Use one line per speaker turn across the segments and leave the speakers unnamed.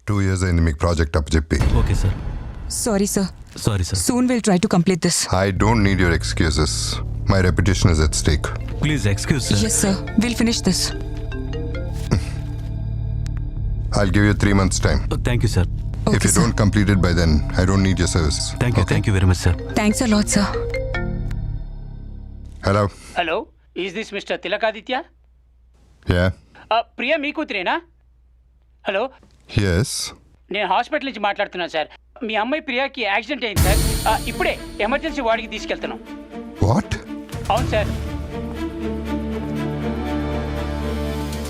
2 years అయింది మీకు project అప్పచెప్పి.
Okay sir.
Sorry, sir.
Sorry sir.
Soon we'll try to complete this.
I don't need your excuses. My reputation is at stake.
Please excuse sir.
Yes, sir. We'll finish this.
I'll give you 3 months time.
Thank you sir.
If
Okay,
you
sir.
don't complete it by then, I don't need your service.
Thank you very much sir.
Thanks a lot, sir.
Hello?
Hello, is this mister Tilakaditya?
Yeah?
Priya మీ కూతురేనా? Hello,
Yes?
నేను hospital నుంచి మాట్లాడుతున్నాను సార్. మీ అమ్మాయి ప్రియాకి accident అయింది సార్. ఇప్పుడే ఎమర్జెన్సీ వార్డుకి తీసుకెళ్తున్నాం.
What?
అవును సార్.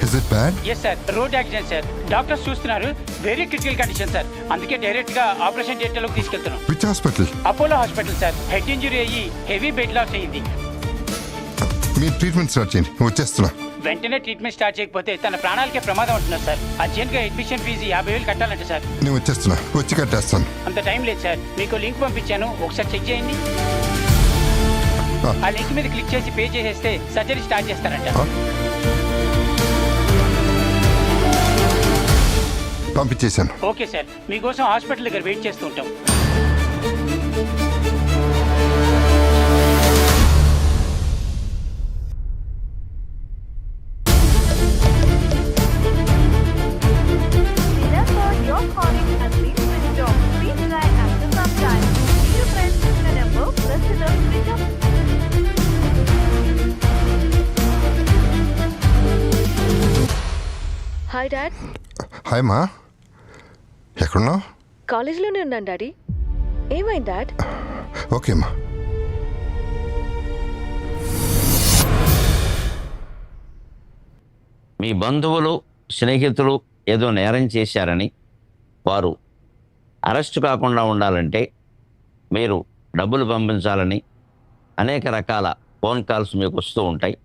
Is it bad?
Yes sir, road accident sir. Doctors చూస్తున్నారు, వెరీ క్రిటికల్ కండిషన్ సార్. అందుకే డైరెక్ట్గా ఆపరేషన్ థియేటర్లోకి తీసుకెళ్తున్నాం.
Which hospital?
Apollo hospital sir. Head injury అయ్యి హెవీ బెడ్ లాస్ అయ్యింది.
మీ ట్రీట్మెంట్ స్టార్ట్ చేయండి, వచ్చేస్తున్నా.
వెంటనే ట్రీట్మెంట్ స్టార్ట్ చేయకపోతే తన ప్రాణాలకే ప్రమాదం ఉంటున్నారు సార్. అర్జెంట్గా అడ్మిషన్ ఫీజు 50,000 కట్టాలంటే సార్.
నేను వచ్చేస్తున్నా, వచ్చి కట్టేస్తాను.
అంత టైం లేదు సార్. మీకు లింక్ పంపించాను, ఒకసారి చెక్ చేయండి. ఆ లింక్ మీద క్లిక్ చేసి పే చేసేస్తే సర్జరీ స్టార్ట్ చేస్తారంట.
పంపించేశాను.
ఓకే సార్, మీకోసం హాస్పిటల్ దగ్గర వెయిట్ చేస్తూ ఉంటాం.
Therefore, your calling has been switched off. Please try after some time. Dear friends, the number pressed the switch off.
Hi dad.
Hi మా, ఎక్కడున్నావు?
కాలేజీలోనే ఉన్నాను డాడీ. ఏమైంది డాడ్?
ఓకే మా.
మీ బంధువులు స్నేహితులు ఏదో నేరం చేశారని వారు అరెస్ట్ కాకుండా ఉండాలంటే మీరు డబ్బులు పంపించాలని అనేక రకాల ఫోన్ కాల్స్ మీకు వస్తూ ఉంటాయి.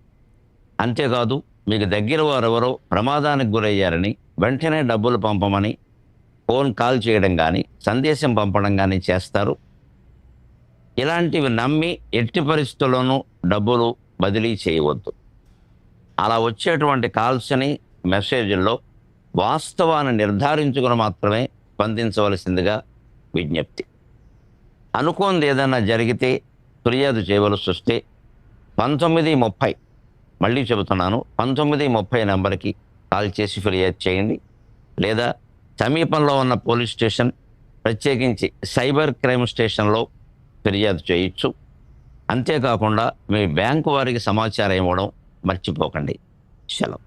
అంతేకాదు మీకు దగ్గర వారెవరో ప్రమాదానికి గురయ్యారని వెంటనే డబ్బులు పంపమని ఫోన్ కాల్ చేయడం కానీ సందేశం పంపడం కానీ చేస్తారు. ఇలాంటివి నమ్మి ఎట్టి పరిస్థితుల్లోనూ డబ్బులు బదిలీ చేయవద్దు. అలా వచ్చేటువంటి కాల్స్ని మెసేజ్ల్లో వాస్తవాన్ని నిర్ధారించుకుని మాత్రమే స్పందించవలసిందిగా విజ్ఞప్తి. అనుకోనిది ఏదైనా జరిగితే ఫిర్యాదు చేయవలసి వస్తే 1930, మళ్ళీ చెబుతున్నాను, 1930 నెంబర్కి కాల్ చేసి ఫిర్యాదు చేయండి. లేదా సమీపంలో ఉన్న పోలీస్ స్టేషన్, ప్రత్యేకించి సైబర్ క్రైమ్ స్టేషన్లో ఫిర్యాదు చేయొచ్చు. అంతేకాకుండా మీ బ్యాంకు వారికి సమాచారం ఇవ్వడం మర్చిపోకండి. సెలవు.